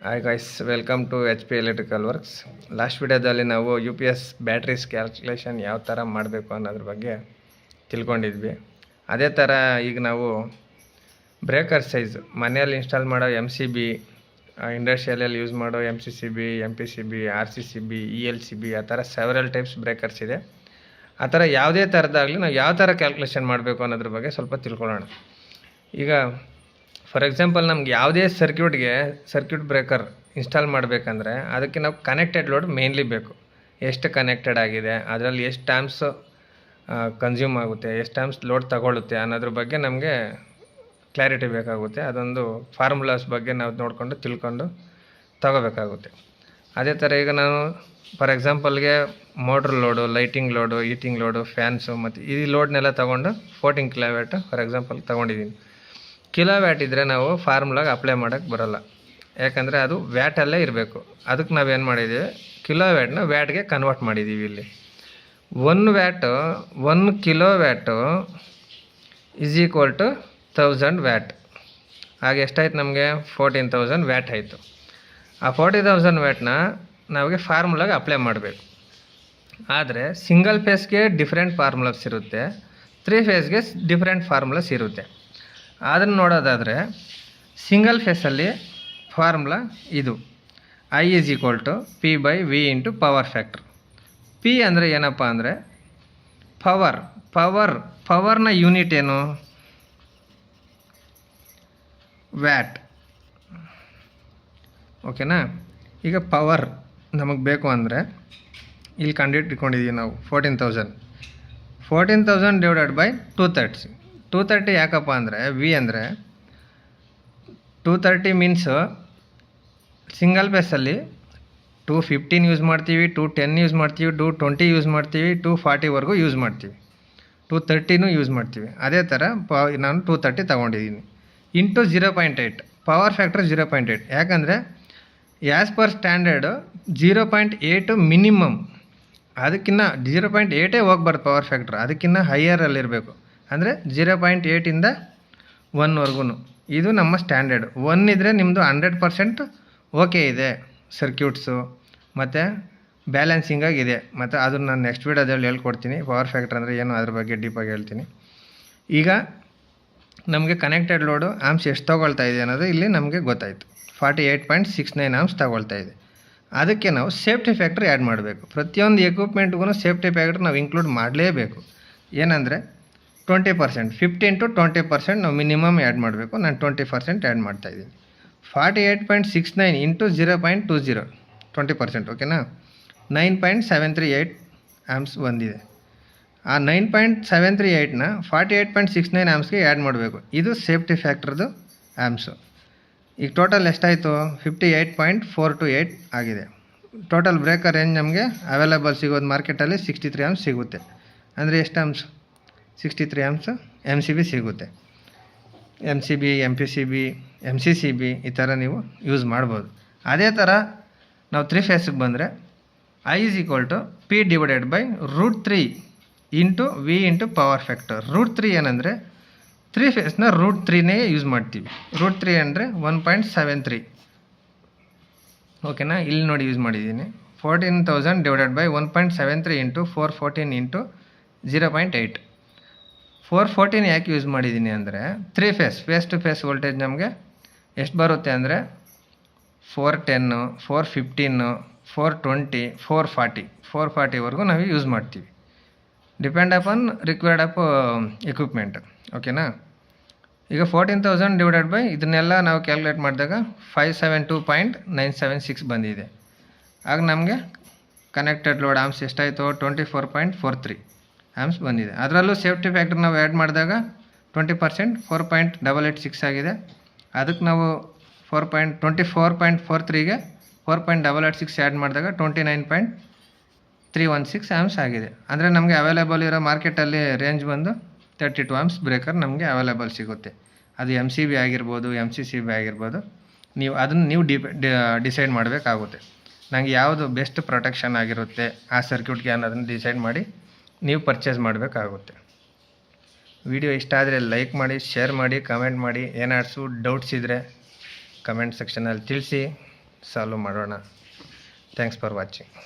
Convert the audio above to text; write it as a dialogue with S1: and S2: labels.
S1: Hi guys, welcome to H P electrical works. Last ವಿಡಿಯೋದಲ್ಲಿ ನಾವು U P S batteries calculation ಯಾವ ಥರ ಮಾಡಬೇಕು ಅನ್ನೋದ್ರ ಬಗ್ಗೆ ತಿಳ್ಕೊಂಡಿದ್ವಿ. ಅದೇ ಥರ ಈಗ ನಾವು ಬ್ರೇಕರ್ ಸೈಜ್ ಮನೆಯಲ್ಲಿ ಇನ್ಸ್ಟಾಲ್ ಮಾಡೋ ಎಮ್ ಸಿ ಬಿ, ಇಂಡಸ್ಟ್ರಿಯಲಲ್ಲಿ ಯೂಸ್ ಮಾಡೋ M C C B, M P C B, R C C B, E L C B, ಆ ಥರ ಸೆವರಲ್ ಟೈಪ್ಸ್ ಬ್ರೇಕರ್ಸ್ ಇದೆ. ಆ ಥರ ಯಾವುದೇ ಥರದಾಗಲಿ ನಾವು ಯಾವ ಥರ ಕ್ಯಾಲ್ಕುಲೇಷನ್ ಮಾಡಬೇಕು ಅನ್ನೋದ್ರ ಬಗ್ಗೆ ಸ್ವಲ್ಪ ತಿಳ್ಕೊಳ್ಳೋಣ. ಈಗ ಫಾರ್ ಎಕ್ಸಾಂಪಲ್ ನಮ್ಗೆ ಯಾವುದೇ ಸರ್ಕ್ಯೂಟ್ ಬ್ರೇಕರ್ ಇನ್ಸ್ಟಾಲ್ ಮಾಡಬೇಕಂದ್ರೆ ಅದಕ್ಕೆ ನಾವು ಕನೆಕ್ಟೆಡ್ ಲೋಡ್ ಮೇನ್ಲಿ ಬೇಕು. ಎಷ್ಟು ಕನೆಕ್ಟೆಡ್ ಆಗಿದೆ, ಅದರಲ್ಲಿ ಎಷ್ಟು ಟೈಮ್ಸ್ ಕನ್ಸ್ಯೂಮ್ ಆಗುತ್ತೆ, ಎಷ್ಟು ಟೈಮ್ಸ್ ಲೋಡ್ ತಗೊಳ್ಳುತ್ತೆ ಅನ್ನೋದ್ರ ಬಗ್ಗೆ ನಮಗೆ ಕ್ಲಾರಿಟಿ ಬೇಕಾಗುತ್ತೆ. ಅದೊಂದು ಫಾರ್ಮುಲಾಸ್ ಬಗ್ಗೆ ನಾವು ನೋಡಿಕೊಂಡು ತಿಳ್ಕೊಂಡು ತಗೋಬೇಕಾಗುತ್ತೆ. ಅದೇ ಥರ ಈಗ ನಾನು ಫಾರ್ ಎಕ್ಸಾಂಪಲ್ಗೆ motor load, lighting load, heating load, fans ಮತ್ತು ಈ ಲೋಡ್ನೆಲ್ಲ ತೊಗೊಂಡು 14 ಕಿಲೋವ್ಯಾಟ್ ಫಾರ್ ಎಕ್ಸಾಂಪಲ್ ತೊಗೊಂಡಿದ್ದೀನಿ. ಕಿಲೋವ್ಯಾಟ್ ಇದ್ದರೆ ನಾವು ಫಾರ್ಮುಲಾಗೆ ಅಪ್ಲೈ ಮಾಡೋಕ್ಕೆ ಬರೋಲ್ಲ, ಯಾಕಂದರೆ ಅದು ವ್ಯಾಟಲ್ಲೇ ಇರಬೇಕು. ಅದಕ್ಕೆ ನಾವೇನು ಮಾಡಿದ್ದೀವಿ, ಕಿಲೋವ್ಯಾಟ್ನ ವ್ಯಾಟ್ಗೆ ಕನ್ವರ್ಟ್ ಮಾಡಿದ್ದೀವಿ. ಇಲ್ಲಿ 1 kilowatt is equal to 1000 watt. ಹಾಗೆ ಎಷ್ಟಾಯ್ತು ನಮಗೆ? 14,000 ವ್ಯಾಟ್ ಆಯಿತು. ಆ 40,000 ವ್ಯಾಟ್ನ ನಮಗೆ ಫಾರ್ಮುಲಾಗೆ ಅಪ್ಲೈ ಮಾಡಬೇಕು. ಆದರೆ ಸಿಂಗಲ್ ಫೇಸ್ಗೆ ಡಿಫ್ರೆಂಟ್ ಫಾರ್ಮುಲಾಸ್ ಇರುತ್ತೆ, 3 ಫೇಸ್ಗೆ ಡಿಫ್ರೆಂಟ್ ಫಾರ್ಮುಲಾಸ್ ಇರುತ್ತೆ. ಅದನ್ನು ನೋಡೋದಾದರೆ ಸಿಂಗಲ್ ಫೇಸಲ್ಲಿ ಫಾರ್ಮುಲಾ ಇದು I is equal to P/V into power factor. P ಅಂದರೆ ಏನಪ್ಪ ಅಂದರೆ ಪವರ್ನ ಯೂನಿಟ್ ಏನು? ವ್ಯಾಟ್. ಓಕೆನಾ? ಈಗ ಪವರ್ ನಮಗೆ ಬೇಕು ಅಂದರೆ ಇಲ್ಲಿ ಕಂಡಿಟ್ಕೊಂಡಿದ್ದೀವಿ ನಾವು 14,000 ಡಿವೈಡೆಡ್ ಬೈ 230 ಯಾಕಪ್ಪ ಅಂದರೆ ವಿ ಅಂದರೆ 230 ಮೀನ್ಸು ಸಿಂಗಲ್ ಬೇಸಲ್ಲಿ 215 ಯೂಸ್ ಮಾಡ್ತೀವಿ, 210 ಯೂಸ್ ಮಾಡ್ತೀವಿ, 220 ಯೂಸ್ ಮಾಡ್ತೀವಿ, 240ವರೆಗೂ ಯೂಸ್ ಮಾಡ್ತೀವಿ, 230 ಯೂಸ್ ಮಾಡ್ತೀವಿ. ಅದೇ ಥರ ನಾನು 230 ತೊಗೊಂಡಿದ್ದೀನಿ ಇಂಟು 0.8 ಪವರ್ ಫ್ಯಾಕ್ಟ್ರ್ 0.8. ಯಾಕಂದರೆ ಆ್ಯಸ್ ಪರ್ ಸ್ಟ್ಯಾಂಡರ್ಡು 0.8 ಮಿನಿಮಮ್, ಅದಕ್ಕಿಂತ 0.8 ಹೋಗ್ಬಾರ್ದು ಪವರ್ ಫ್ಯಾಕ್ಟ್ರ್, ಅದಕ್ಕಿಂತ ಹೈಯರಲ್ಲಿರಬೇಕು. ಅಂದರೆ 0.8ಇಂದ 1ವರೆಗೂ ಇದು ನಮ್ಮ ಸ್ಟ್ಯಾಂಡರ್ಡ್. 1 ಇದ್ದರೆ ನಿಮ್ಮದು 100% ಓಕೆ ಇದೆ, ಸರ್ಕ್ಯೂಟ್ಸು ಮತ್ತು ಬ್ಯಾಲೆನ್ಸಿಂಗಾಗಿದೆ. ಮತ್ತು ಅದನ್ನು ನಾನು ನೆಕ್ಸ್ಟ್ ವೀಡಿಯೋದಲ್ಲಿ ಹೇಳ್ಕೊಡ್ತೀನಿ. ಪವರ್ ಫ್ಯಾಕ್ಟ್ರ್ ಅಂದರೆ ಏನು ಅದ್ರ ಬಗ್ಗೆ ಡೀಪಾಗಿ ಹೇಳ್ತೀನಿ. ಈಗ ನಮಗೆ ಕನೆಕ್ಟೆಡ್ ಲೋಡು ಆಮ್ಸ್ ಎಷ್ಟು ತೊಗೊಳ್ತಾ ಇದೆ ಅನ್ನೋದು ಇಲ್ಲಿ ನಮಗೆ ಗೊತ್ತಾಯಿತು. 48.69 ಆಮ್ಸ್ ತೊಗೊಳ್ತಾ ಇದೆ. ಅದಕ್ಕೆ ನಾವು ಸೇಫ್ಟಿ ಫ್ಯಾಕ್ಟ್ರ್ ಆ್ಯಡ್ ಮಾಡಬೇಕು. ಪ್ರತಿಯೊಂದು ಎಕ್ವಿಪ್ಮೆಂಟ್ಗೂ ಸೇಫ್ಟಿ ಫ್ಯಾಕ್ಟ್ರ್ ನಾವು ಇನ್ಕ್ಲೂಡ್ ಮಾಡಲೇಬೇಕು. ಏನಂದರೆ 20%, 15 to 20% ನಾವು ಮಿನಿಮಮ್ ಆ್ಯಡ್ ಮಾಡಬೇಕು. ನಾನು 20% ಆ್ಯಡ್ ಮಾಡ್ತಾಯಿದ್ದೀನಿ. 48.69 ಇಂಟು 0.20 20%. ಓಕೆನಾ? 9.738 ಆಮ್ಸ್ ಬಂದಿದೆ. ಆ 9.738ನ 48.69 ಆಮ್ಸ್ಗೆ ಆ್ಯಡ್ ಮಾಡಬೇಕು. ಇದು ಸೇಫ್ಟಿ ಫ್ಯಾಕ್ಟ್ರದ್ದು ಆಮ್ಸು. ಈಗ ಟೋಟಲ್ ಎಷ್ಟಾಯಿತು? 58.428 ಆಗಿದೆ. ಟೋಟಲ್ ಬ್ರೇಕರ್ ರೇಂಜ್ ನಮಗೆ ಅವೈಲೇಬಲ್ ಸಿಗೋದು ಮಾರ್ಕೆಟಲ್ಲಿ 63 ಆಮ್ಸ್ ಸಿಗುತ್ತೆ. ಅಂದರೆ ಎಷ್ಟು amps? 63 amps M C B ಸಿಗುತ್ತೆ. M C B, M P C B, M C C B ಈ ಥರ ನೀವು ಯೂಸ್ ಮಾಡ್ಬೋದು. ಅದೇ ಥರ ನಾವು 3 ಫೇಸಿಗೆ ಬಂದರೆ I is equal to P divided by √3 into V into power factor. √3 ಏನಂದರೆ 3 ಫೇಸ್ನ √3ನೇ ಯೂಸ್ ಮಾಡ್ತೀವಿ. √3 ಅಂದರೆ 1.73. ಓಕೆನಾ? ಇಲ್ಲಿ ನೋಡಿ ಯೂಸ್ ಮಾಡಿದ್ದೀನಿ. 14,000 ಡಿವೈಡೆಡ್ ಬೈ 1.73 ಇಂಟು 414 ಇಂಟು 0.8. 414 ಯಾಕೆ ಯೂಸ್ ಮಾಡಿದ್ದೀನಿ ಅಂದರೆ 3 ಫೇಸ್ ಟು ಫೇಸ್ ವೋಲ್ಟೇಜ್ ನಮಗೆ ಎಷ್ಟು ಬರುತ್ತೆ ಅಂದರೆ 410, 415, 420, 440ವರೆಗೂ ನಾವು ಯೂಸ್ ಮಾಡ್ತೀವಿ, depend upon required of equipment. ಓಕೆನಾ? ಈಗ 14,000 ಡಿವೈಡೆಡ್ ಬೈ ಇದನ್ನೆಲ್ಲ ನಾವು ಕ್ಯಾಲ್ಕುಲೇಟ್ ಮಾಡಿದಾಗ 572.976 ಬಂದಿದೆ. ಆಗ ನಮಗೆ ಕನೆಕ್ಟೆಡ್ ಲೋಡ್ ಆಮ್ಸ್ ಎಷ್ಟಾಯಿತು? 24.43 ಆಮ್ಸ್ ಬಂದಿದೆ. ಅದರಲ್ಲೂ ಸೇಫ್ಟಿ ಫ್ಯಾಕ್ಟ್ರ್ ನಾವು ಆ್ಯಡ್ ಮಾಡಿದಾಗ 20% 4.886 ಆಗಿದೆ. ಅದಕ್ಕೆ ನಾವು 24.43ಗೆ 4.886 ಆ್ಯಡ್ ಮಾಡಿದಾಗ 29.316 ಆಮ್ಸ್ ಆಗಿದೆ. ಅಂದರೆ ನಮಗೆ ಅವೈಲೇಬಲ್ ಇರೋ ಮಾರ್ಕೆಟಲ್ಲಿ ರೇಂಜ್ ಬಂದು 32 ಆಮ್ಸ್ ಬ್ರೇಕರ್ ನಮಗೆ ಅವೈಲೇಬಲ್ ಸಿಗುತ್ತೆ. ಅದು ಎಮ್ ಸಿ ಬಿ ಆಗಿರ್ಬೋದು, ಎಮ್ ಸಿ ಸಿ ಬಿ ಆಗಿರ್ಬೋದು. ನೀವು ಡಿಸೈಡ್ ಮಾಡಬೇಕಾಗುತ್ತೆ. ನನಗೆ ಯಾವುದು ಬೆಸ್ಟ್ ಪ್ರೊಟೆಕ್ಷನ್ ಆಗಿರುತ್ತೆ ಆ ಸರ್ಕ್ಯೂಟ್ಗೆ ಅನ್ನೋದನ್ನು ಡಿಸೈಡ್ ಮಾಡಿ ನೀವು ಪರ್ಚೇಸ್ ಮಾಡಬೇಕಾಗುತ್ತೆ. ವಿಡಿಯೋ ಇಷ್ಟ ಆದರೆ ಲೈಕ್ ಮಾಡಿ, ಶೇರ್ ಮಾಡಿ, ಕಮೆಂಟ್ ಮಾಡಿ. ಏನಾದರೂ ಡೌಟ್ಸ್ ಇದ್ದರೆ ಕಮೆಂಟ್ ಸೆಕ್ಷನಲ್ಲಿ ತಿಳಿಸಿ. ಸಾಲ್ವ್ ಮಾಡೋಣ. Thanks for watching.